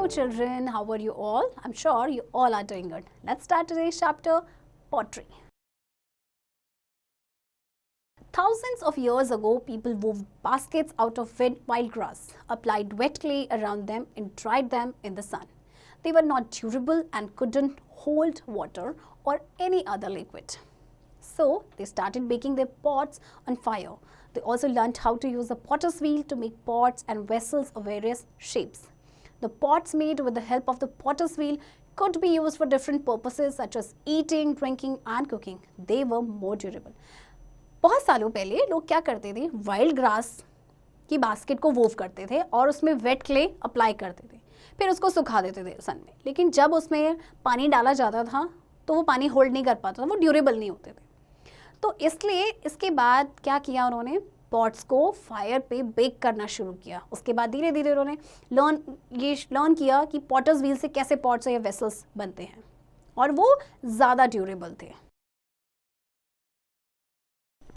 children, how are you all? I'm sure you all are doing good. Let's start today's chapter, pottery. Thousands of years ago, people wove baskets out of wild grass, applied wet clay around them and dried them in the sun. They were not durable and couldn't hold water or any other liquid. So they started baking their pots on fire. They also learned how to use a potter's wheel to make pots and vessels of various shapes. The pots made with the help of the potter's wheel could be used for different purposes such as eating, drinking and cooking. They were more durable. बहुत सालों पहले लोग क्या करते थे, wild grass की basket को वोव करते थे और उसमें वेट क्ले अप्लाई करते थे, फिर उसको सुखा देते थे सन में. लेकिन जब उसमें पानी डाला जाता था तो वो पानी होल्ड नहीं कर पाता था, वो ड्यूरेबल नहीं होते थे. तो इसलिए इसके बाद क्या किया उन्होंने, पॉट्स को फायर पे बेक करना शुरू किया. उसके बाद धीरे धीरे उन्होंने लर्न किया कि पॉटर्स व्हील से कैसे पॉट्स या वेसल्स बनते हैं और वो ज़्यादा ड्यूरेबल थे.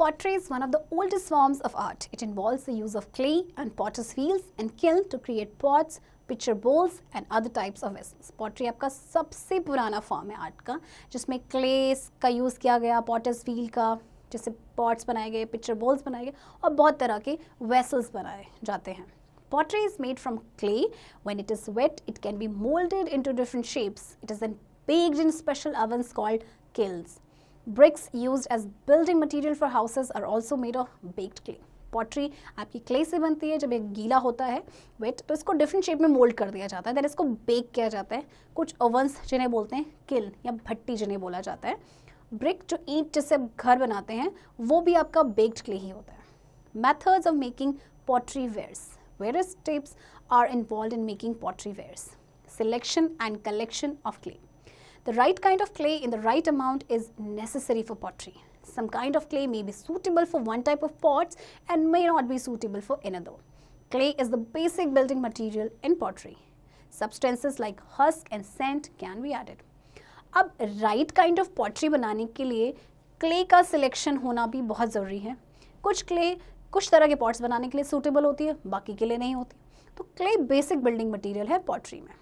Pottery is one of the oldest forms of art. It involves the use of clay and potter's wheels and kiln to create pots, pitcher bowls and other types of vessels. Pottery आपका सबसे पुराना form है art का, जिसमें clay का use किया गया, potter's wheel का, जैसे पॉट्स बनाए गए, पिक्चर बोल्स बनाए गए और बहुत तरह के वेसल्स बनाए जाते हैं. Pottery is made from clay. When it is wet, it can be molded into different shapes. It is then baked in special ovens called kilns. Bricks used as building material for houses are also made of baked clay. Pottery आपकी clay से बनती है. जब ये गीला होता है wait तो इसको डिफरेंट शेप में मोल्ड कर दिया जाता है, देन इसको बेक किया जाता है. कुछ ओवंस जिन्हें बोलते हैं किल्न या भट्टी जिन्हें बोला जाता है. ब्रिक जो ईंट जिससे आप घर बनाते हैं वो भी आपका बेक्ड क्ले ही होता है. Methods of making pottery wares. Various steps are involved in making pottery wares. Selection and collection of clay. The right kind of clay in the right amount is necessary for pottery. Some kind of clay may be suitable for one type of pots and may not be suitable for another. Clay is the basic building material in pottery. Substances like husk and sand can be added. अब right kind of pottery बनाने के लिए clay का selection होना भी बहुत ज़रूरी है. कुछ clay कुछ तरह के pots बनाने के लिए suitable होती है, बाकी के लिए नहीं होती. तो clay basic building material है pottery में.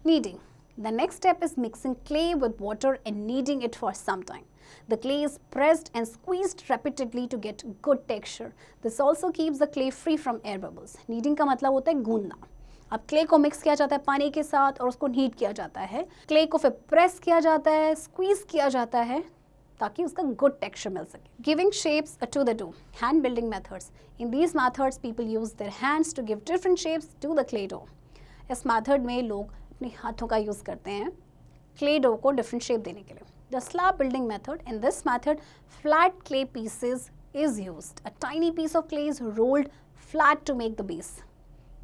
Kneading. The next step is mixing clay with water and kneading it for some time. The clay is pressed and squeezed repeatedly to get good texture. This also keeps the clay free from air bubbles. Kneading का मतलब होता है गूंदना. अब clay को mix किया जाता है पानी के साथ और उसको नीड किया जाता है. क्ले को फिर प्रेस किया जाता है, स्क्वीज किया जाता है ताकि उसका गुड टेक्सचर मिल सके. Giving shapes to the dough. Hand building methods. In these methods, people use their hands to give different shapes to the clay dough. इस मेथड में लोग अपने हाथों का यूज़ करते हैं क्ले डो को डिफरेंट शेप देने के लिए. The slab building method. In this method flat clay pieces is used. A tiny piece of clay is rolled flat to make the base.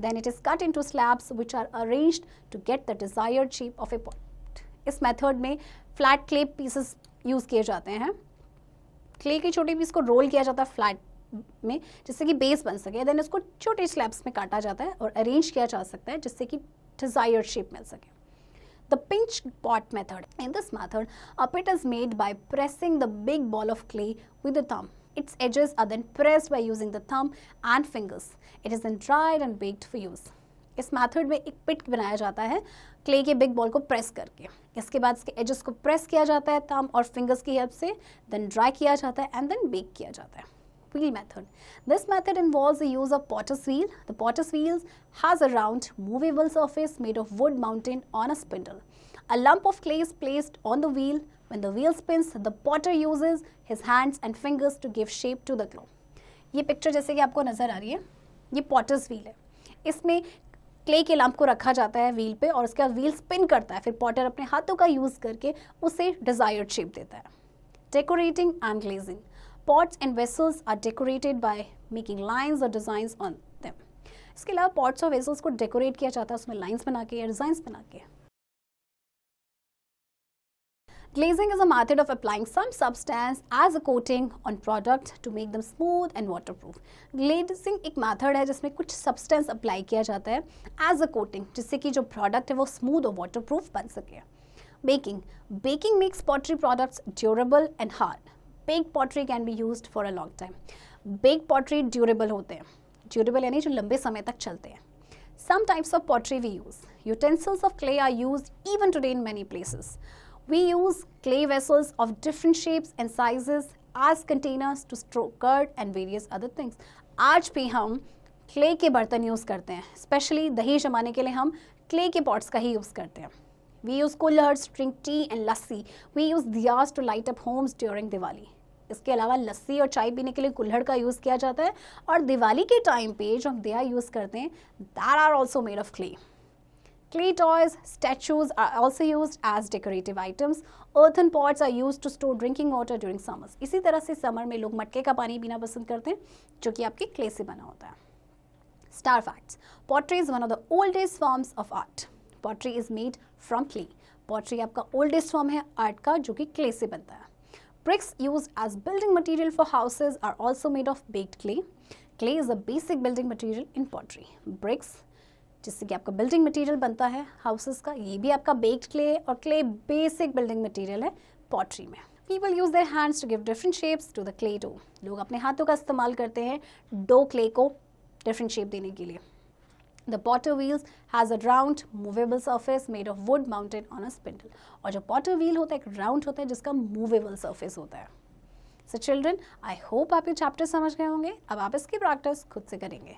Then it is cut into slabs which are arranged to get the desired shape of a pot. इस method में flat clay pieces use किए जाते हैं. Clay के छोटे piece को role किया जाता है फ्लैट में जिससे कि बेस बन सके. देन इसको छोटे स्लैब्स में काटा जाता है और अरेंज किया जा सकता है जिससे कि desired shape मिल सके. The pinch pot method. In this method, a pit is made by pressing the big ball of clay with the thumb. Its edges are then pressed by using the thumb and fingers. It is then dried and baked for use. इस method में एक पिट बनाया जाता है clay के big ball को press करके. इसके बाद इसके एजेस को प्रेस किया जाता है थंब और फिंगर्स की हेल्प से, देन ड्राई किया जाता है एंड देन बेक किया जाता है. Wheel method. This method involves the use of potter's wheel. The potter's wheel has a round, movable surface made of wood mounted on a spindle. A lump of clay is placed on the wheel. When the wheel spins, the potter uses his hands and fingers to give shape to the clay. ये picture जैसे कि आपको नज़र आ रही है, ये potter's wheel है. इसमें क्ले के लंप को रखा जाता है व्हील पे और उसके बाद व्हील स्पिन करता है. फिर पॉटर अपने हाथों का यूज़ करके उसे डिज़ायर्ड शेप देता है. Decorating and glazing. Pots and vessels are decorated by making lines or designs on them. इसके अलावा pots और vessels को decorate किया जाता है उसमें lines बना के या designs बना के. Glazing is a method of applying some substance as a coating on product to make them smooth and waterproof. Glazing एक method है जिसमें कुछ substance apply किया जाता है as a coating जिससे कि जो product है वो smooth और waterproof बन सके. Baking. Baking makes pottery products durable and hard. Baked pottery can be used for a long time. Baked pottery durable होते हैं. ड्यूरेबल यानी जो लंबे समय तक चलते हैं. Some types of pottery we use. Utensils of clay are used even today in many places. We use clay vessels of different shapes and sizes as containers to store curd and various other things. आज भी हम clay के बर्तन use करते हैं. Specially दही जमाने के लिए हम क्ले के पॉट्स का ही यूज़ करते हैं. We use coolers to drink tea and lassi. We use diyas to light up homes during Diwali. इसके अलावा लस्सी और चाय पीने के लिए कुल्हड़ का यूज़ किया जाता है. और दिवाली के टाइम पे जो हम दिया यूज़ करते हैं, that are also made of clay. Clay toys, statues are also used as decorative items. Earthen pots are used to store drinking water during summers. इसी तरह से समर में लोग मटके का पानी पीना पसंद करते हैं, जो कि आपके क्ले से बना होता है. Star facts. Pottery is one of the oldest forms of art. Pottery is made from clay. Pottery आपका oldest form है आर्ट का, जो कि क्ले से बनता है. Bricks used as building material for houses are also made of baked clay. Clay is a basic building material in pottery. Bricks जिससे कि आपका building material बनता है houses का, ये भी आपका baked clay और clay basic building material है pottery में. People use their hands to give different shapes to the clay dough. लोग अपने हाथों का इस्तेमाल करते हैं dough clay को different shape देने के लिए. The potter wheels has a round movable surface made of wood mounted on a spindle. और जो potter wheel होता है एक round होता है जिसका movable surface होता है. So children, I hope आप ये chapter समझ गए होंगे. अब आप इसकी practice खुद से करेंगे.